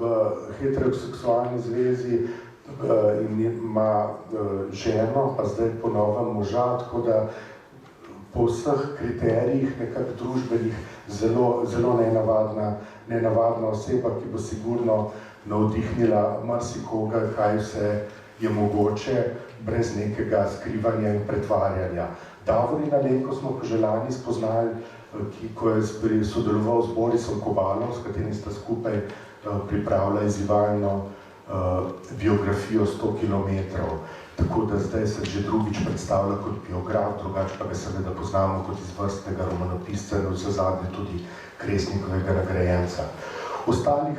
heteroseksualni zvezi in ima ženo, pa zdaj po novem moža, tako da po vseh kriterijih nekako družbenih zelo nenavadna oseba, ki bo sigurno navdihnila marsikoga, kaj vse je mogoče brez nekega skrivanja in pretvarjanja. Davorina Lenko smo poželani spoznali, ko je sodeloval z Borisom Kobalom, s katerim sta skupaj pripravila izzivalno biografijo 100 kilometrov. Tako da zdaj se že drugič predstavlja kot biograf, drugače pa ga seveda poznamo kot izvrstnega romanopisca in vsezadnje tudi Kresnikovega nagrajenca. Ostalih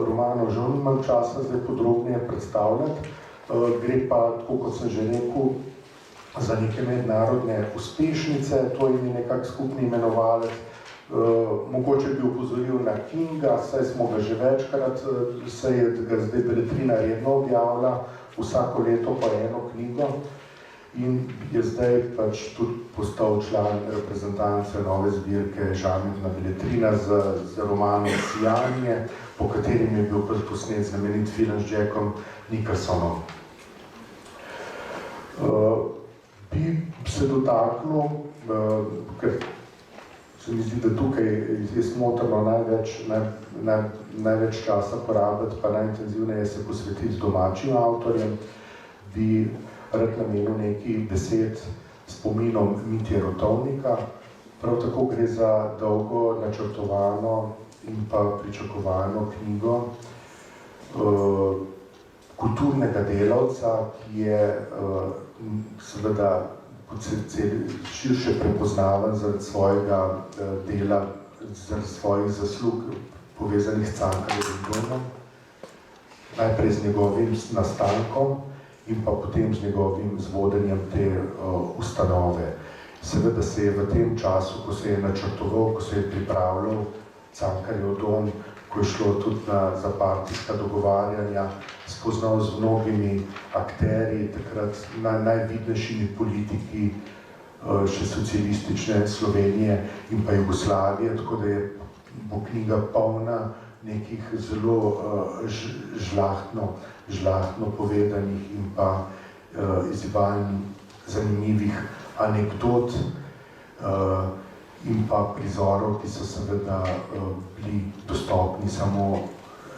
romanov žal nimam časa zdaj podrobneje predstavljati, gre pa, tako kot sem že rekel, za neke mednarodne uspešnice, to je nekak skupni imenovalec. Mogoče bi upozoril na Kinga, saj smo ga že večkrat, saj je ga zdaj Beletrina redno objavila, vsako leto pa eno knjigo in je zdaj pač tudi postal član reprezentance nove zbirke Žametna Beletrina z romanom Sijanje, po katerim je bil posnet znamenit film z Jackom Nicholsonom. Bi se dotaknil, ker se mi zdi, da tukaj je smotrno največ časa porabiti, pa najintenzivneje se posvetiti domačim avtorjem, bi rad namenil nekaj besed spominom Mitje Rotovnika. Prav tako gre za dolgo načrtovano in pa pričakovano knjigo kulturnega delavca, ki je seveda širše prepoznaven zaradi svojega dela, zaradi svojih zaslug povezanih s Cankarjevim domom, najprej z njegovim nastankom in pa potem z njegovim vodenjem te ustanove. Seveda se je v tem času, ko se je načrtoval, ko se je pripravljal Cankarjev dom, ko je šlo tudi za partijska dogovarjanja, spoznal z mnogimi akterji, takrat najvidnejšimi politiki še socialistične Slovenije in pa Jugoslavije, tako da bo knjiga polna nekih zelo žlahtno povedanih in pa izzivalnih, zanimivih anekdot in pa prizorov, ki so seveda bili dostopni samo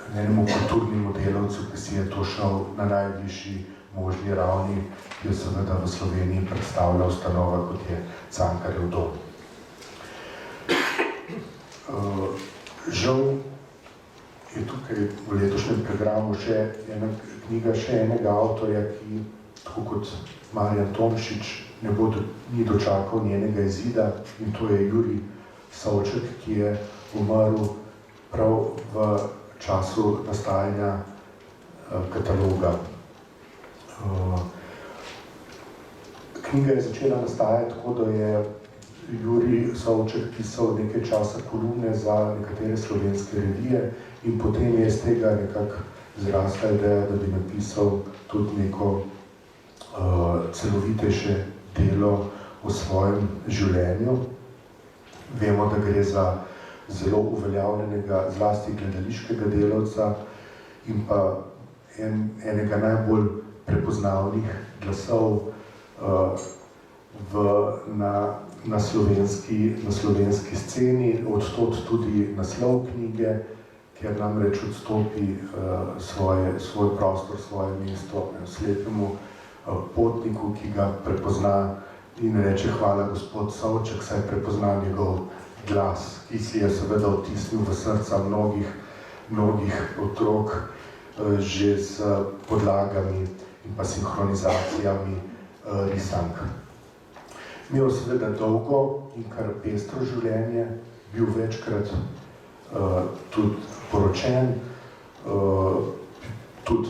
enemu kulturnemu delavcu, ki si je to šel na najvišji možni ravni, ki je seveda v Sloveniji predstavlja ustanova, kot je Cankarjev dom. Žal je tukaj v letošnjem programu še ena knjiga še enega avtorja, ki, tako kot Marjan Tomšič, ni dočakal njenega izida, in to je Jurij Savček, ki je umrl prav v času nastajanja kataloga. Knjiga je začela nastajati tako, da je Jurij Savček pisal nekaj časa kolumne za nekatere slovenske revije in potem je iz tega nekako zrasla ideja, da bi napisal tudi neko celovitejše delo o svojem življenju. Vemo, da gre za zelo uveljavljenega, zlasti gledališkega delavca in pa enega najbolj prepoznavnih glasov na slovenski sceni, odtod tudi naslov knjige, ker namreč odstopi svoj prostor, svoje mesto slepemu potniku, ki ga prepozna in reče: hvala, gospod Savček, saj prepozna njegov glas, ki si je seveda vtisnil v srca mnogih otrok že z podlagami in pa sinhronizacijami risank. Imel seveda dolgo in kar pestro življenje, bil večkrat tudi poročen, tudi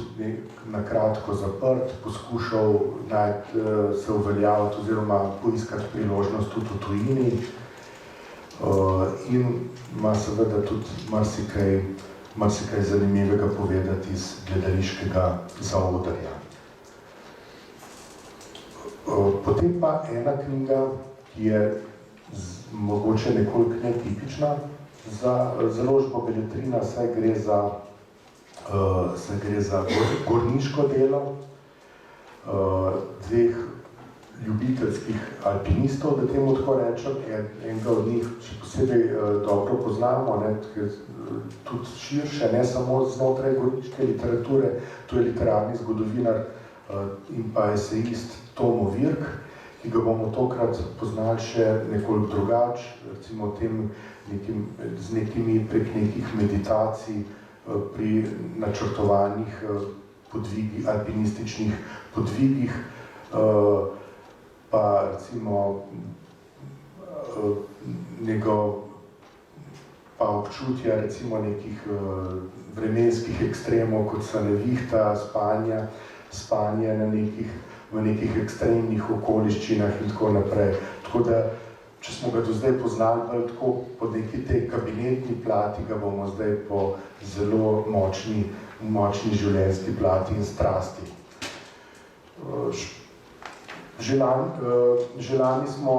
na kratko zaprt, poskušal se uveljaviti oziroma poiskati priložnost tudi v tujini in ima seveda tudi marsikaj zanimivega povedati iz gledališkega zaodrja. Potem pa ena knjiga, ki je mogoče nekoliko netipična za založbo Beletrina, saj gre za gorniško delo dveh ljubiteljskih alpinistov, da temu tako rečem. Enega od njih še posebej dobro poznamo, tudi širše, ne samo znotraj gorniške literature, to je literarni zgodovinar in pa esejist Tomo Virk, ki ga bomo tokrat poznali še nekoliko drugače, recimo z nekimi prek nekih meditacij pri načrtovanih alpinističnih podvigih, pa recimo občutja recimo nekih vremenskih ekstremov, kot so nevihta, spanje v nekih ekstremnih okoliščinah in tako naprej. Tako da, če smo ga do zdaj poznali tako po neki tej kabinetni plati, ga bomo zdaj po zelo močni življenjski plati in strasti. Že lani smo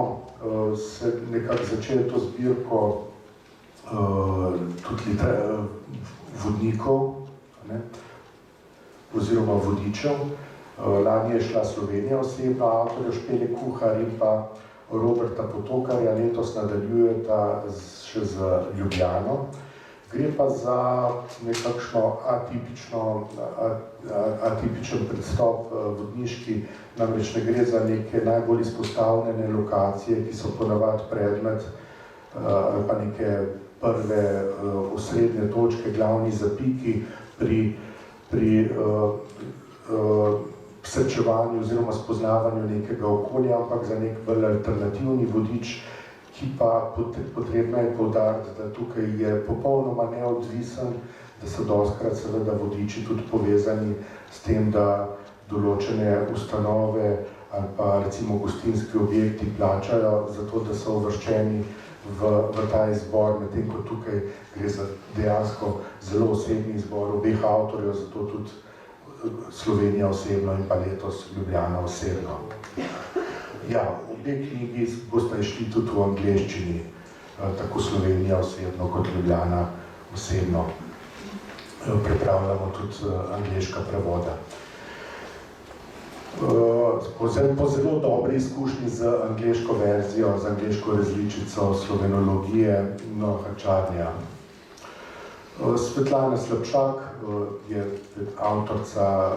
se nekako začeli to zbirko tudi vodnikov oziroma vodičev. Lani je šla Slovenija osebno, avtorjev Špele Kuhar in pa Roberta Potokarja, letos nadaljujeta še z Ljubljano. Gre pa za nekakšno atipičen pristop vodniški, namreč ne gre za neke najbolj izpostavljene lokacije, ki so ponavadi predmet ali pa neke prve osrednje točke, glavni zapiki pri srečevanju oziroma spoznavanju nekega okolja, ampak za nek bolj alternativni vodič, ki pa potrebno je poudariti, da tukaj je popolnoma neodvisen, da so dostikrat seveda vodiči tudi povezani s tem, da določene ustanove ali pa recimo gostinski objekti plačajo za to, da so uvrščeni v ta izbor, medtem ko tukaj gre za dejansko zelo osebni izbor obeh avtorjev, zato tudi Slovenija osebno in pa letos Ljubljana osebno. Ja, obe knjigi bosta išli tudi v angleščini, tako Slovenija osebno kot Ljubljana osebno. Pripravljamo tudi angleška prevoda. Po zelo dobri izkušnji z angleško verzijo, z angleško različico slovenologije Hačarja. Svetlana Slapšak je avtorica,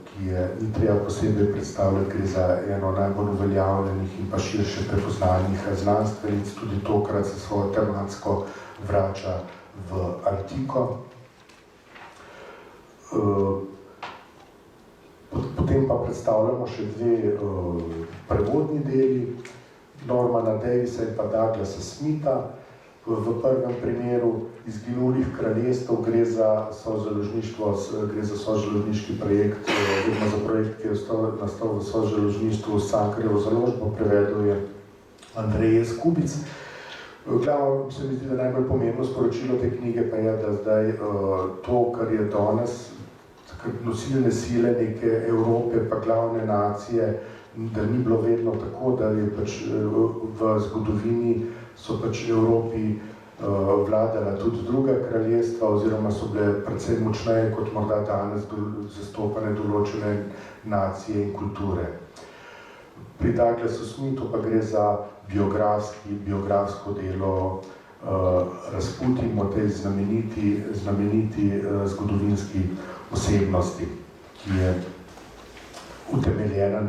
ki je ni treba posebej predstavljati, gre za eno najbolj uveljavljenih in pa širše prepoznanih znanstvenic, tudi tokrat se svojo tematsko vrača v antiko. Potem pa predstavljamo še dve prevodni deli, Normana Davisa in pa Douglasa Smitha. V prvem primeru izginulih kraljestev gre za sozaložniški projekt, oziroma za projekt, ki je nastal v sozaložništvu s Cankarjevo založbo, prevedel je Andrej Skubic. Glavno se mi zdi, da najbolj pomembno sporočilo te knjige pa je, da zdaj to, kar je danes nosilne sile neke Evrope pa glavne nacije, da ni bilo vedno tako, da je pač v zgodovini so pač Evropi vladala tudi druga kraljestva oziroma so bile precej močneje kot morda danes zastopane določene nacije in kulture. Pri Douglasu Smithu pa gre za biografsko delo Rasputin, o tej znameniti zgodovinski osebnosti, ki je utemeljena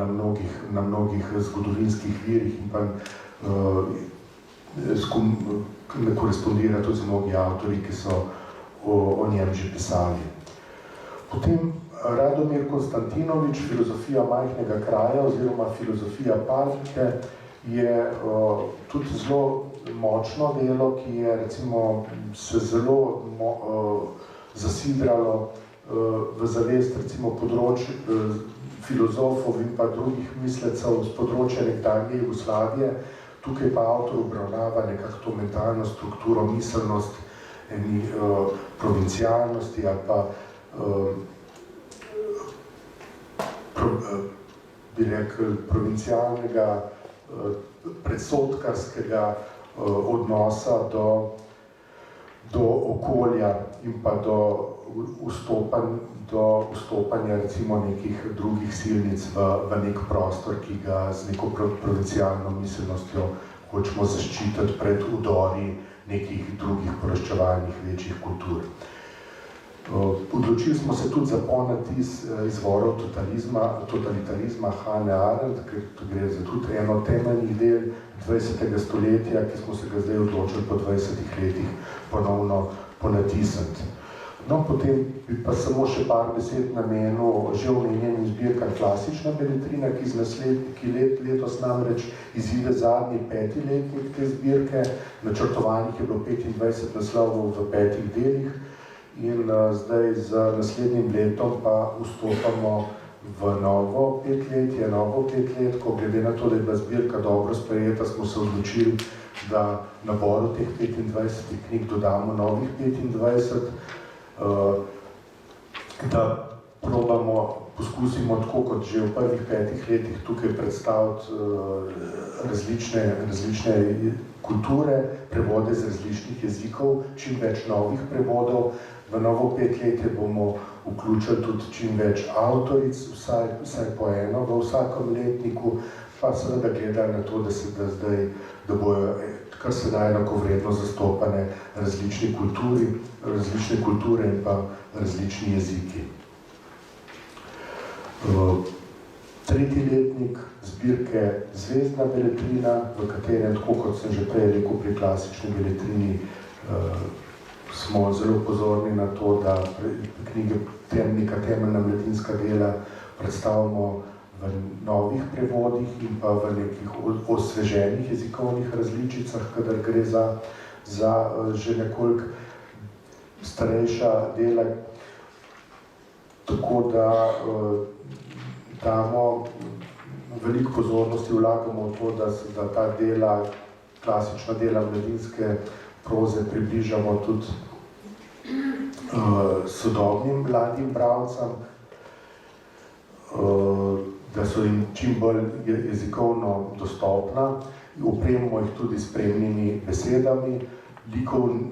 na mnogih zgodovinskih virih in pa ne korespondira tudi z mnogi avtori, ki so o njem že pisali. Potem Radomir Konstantinovič, Filozofija majhnega kraja oziroma Filozofija partije, je tudi zelo močno delo, ki je recimo se zelo zasidralo v zavest recimo filozofov in pa drugih mislecev z področja nekdanje Jugoslavije. Tukaj pa avtor obravnava nekako to mentalno strukturo, miselnost, provincialnosti ali pa bi rekel provincialnega predsodkarskega odnosa do okolja in pa do vstopanja recimo nekih drugih silnic v nek prostor, ki ga z neko provincialno miselnostjo hočemo zaščititi pred udori nekih drugih poroščevalnih večjih kultur. Odločili smo se tudi za ponatis izvorov totalitarizma Hannah Arendt, ker gre za tudi eno temeljnih del 20. stoletja, ki smo se ga zdaj odločili po 20 letih ponovno ponatisniti. No, potem bi pa samo še par besed namenil že omenjenim zbirkam Klasična beletrina, ki letos namreč izide zadnji 5. letnik te zbirke. Načrtovanih je bilo 25 naslovov v 5 delih in zdaj z naslednjim letom pa vstopamo v novo 5-letje, novo 5-letko. Glede na to, da je bila zbirka dobro sprejeta, smo se odločili, da naboru teh 25 knjig dodamo novih 25, da poskusimo tako kot že v prvih 5 letih tukaj predstaviti različne kulture, prevode z različnih jezikov, čim več novih prevodov. V novo 5-letje bomo vključili tudi čim več avtoric, vsaj po eno v vsakem letniku, pa seveda gledali na to, da bojo kar se da enakovredno zastopane različne kulture in pa različni jeziki. 3. letnik zbirke Zvezdna beletrina, v katerem, tako kot sem že prej rekel pri Klasični beletrini, smo zelo pozorni na to, da knjige neka temeljna mladinska dela predstavimo v novih prevodih in pa v nekih osveženih jezikovnih različicah, kadar gre za že nekoliko starejša dela, tako da damo veliko pozornosti, vlagamo v to, da ta dela, klasična dela mladinske proze približamo tudi sodobnim mladim bralcem, da so jim čim bolj jezikovno dostopna. Opremimo jih tudi s spremnimi besedami.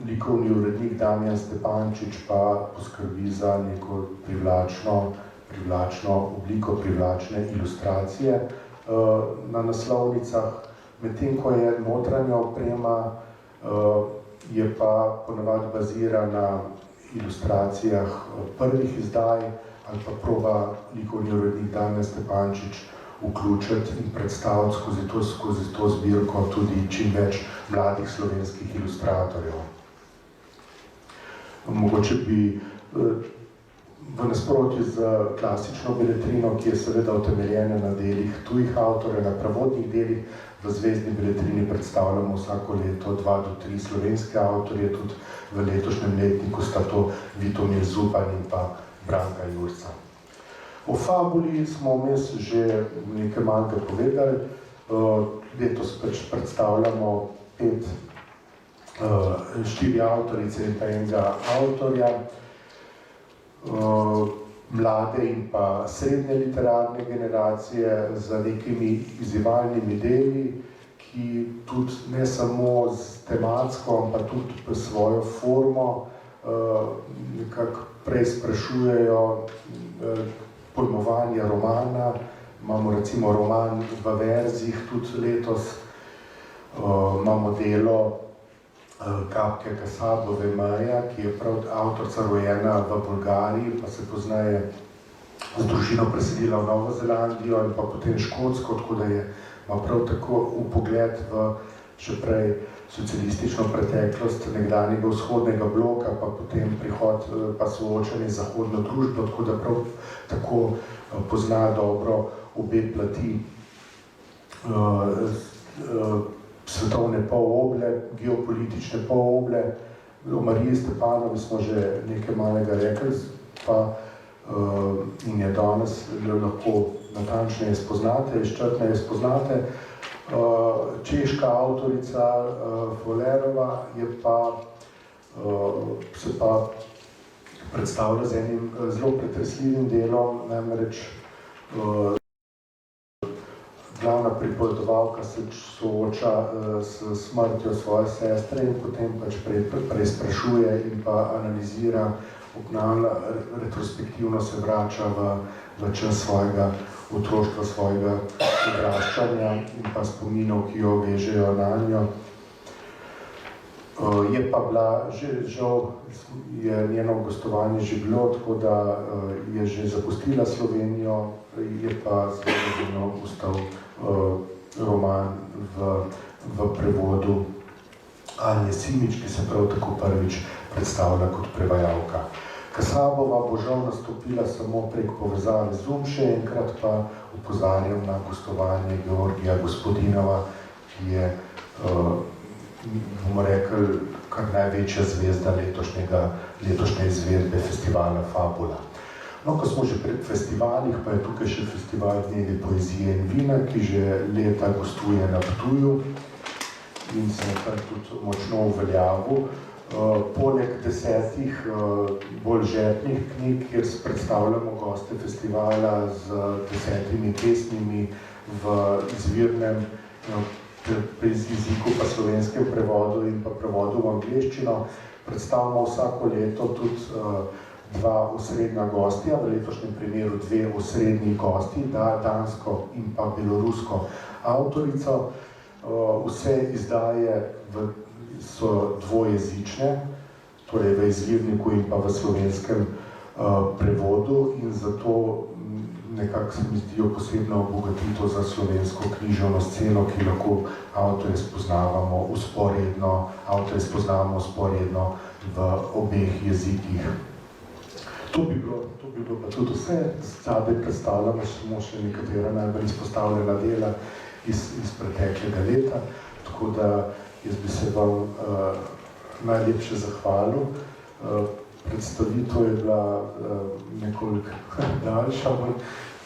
Likovni urednik Damjan Stepančič pa poskrbi za neko privlačno obliko, privlačne ilustracije na naslovnicah. Medtem ko je notranja oprema, je pa ponavadi bazira na ilustracijah prvih izdaj ali pa proba likovni urednik Damjan Stepančič vključiti in predstaviti skozi to zbirko tudi čim več mladih slovenskih ilustratorjev. Mogoče bi v nasprotju z klasično beletrino, ki je seveda utemeljena na delih tujih avtorjev, na prevodnih delih, v zvezdni beletrini predstavljamo vsako leto 2 do 3 slovenske avtorje, tudi v letošnjem letniku sta to Vitomir Zupan in pa Branka Jurca. O fabuli smo vmes že nekaj malega povedali. Letos predstavljamo 4 avtorice in pa enega avtorja, mlade in pa srednje literarne generacije z nekimi izzivalnimi deli, ki tudi ne samo z tematsko, ampak tudi po svojo formo nekako preizprašujejo pojmovanje romana. Imamo recimo roman v verzih tudi letos, imamo delo Kapke Kasabove Maja, ki je prav avtorica rojena v Bolgariji, pa se poznaje z družino preselila v Novo Zelandijo in pa potem Škotsko, tako da ima prav tako vpogled v še prej socialistično preteklost nekdanjega vzhodnega bloka, pa potem prihod pa soočanje z zahodno družbo, tako da prav tako pozna dobro obe plati svetovne poloble, geopolitične poloble. O Mariji Stepanovi smo že nekaj malega rekli, pa in je danes lahko natančneje spoznate, izčrpneje spoznate. Češka avtorica Folerova se pa predstavlja z enim zelo pretresljivim delom, namreč glavna pripovedovalka se sooča s smrtjo svoje sestre in potem pač preizprašuje in pa analizira, obnavlja, retrospektivno se vrača v čas svojega otroštva, svojega odraščanja in pa spominov, ki jo vežejo nanjo. Je pa bila, žal je njeno gostovanje že bilo, tako da je že zapustila Slovenijo, je pa zelo ustal roman v prevodu Anje Simič, ki se prav tako prvič predstavlja kot prevajalka. Kasabova bo žal nastopila samo prek povezave Zoom, še enkrat pa opozarjam na gostovanje Georgija Gospodinova, ki je, bomo rekli, kar največja zvezda letošnje izvedbe festivala Fabula. No, ko smo že pred festivalih, pa je tukaj še festival Dnevi poezije in vina, ki že leta gostuje na Ptuju in se nekaj tudi močno uveljavil. Poleg 10 bolj žepnih knjig, kjer predstavljamo goste festivala z 10 pesmimi v izvirnem jeziku, pa slovenskem prevodu in pa prevodu v angleščino, predstavljamo vsako leto tudi 2 osrednja gostja, v letošnjem primeru 2 osrednji gosti, dansko in pa belorusko avtorico. Vse izdaje so dvojezične, torej v izvirniku in pa v slovenskem prevodu in zato nekako se mi zdijo posebna obogatitev za slovensko književno sceno, ki lahko avtorje spoznavamo vzporedno v obeh jezikih. To bi bilo pa tudi vse. Zadaj predstavljamo samo še nekatera najbolj izpostavljena dela iz preteklega leta, tako da jaz bi se vam najlepše zahvalil. Predstavitev je bila nekoliko daljša,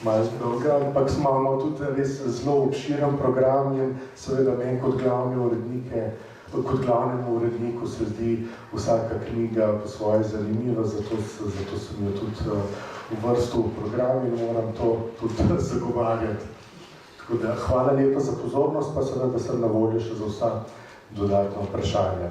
malo dolga, ampak imamo tudi res zelo obširen program in seveda meni kot glavnemu uredniku se zdi vsaka knjiga po svoje zanimiva, zato sem jo tudi uvrstil v program in moram to tudi zagovarjati. Tako da hvala lepa za pozornost, pa seveda sem na voljo še za vsa dodatna vprašanja.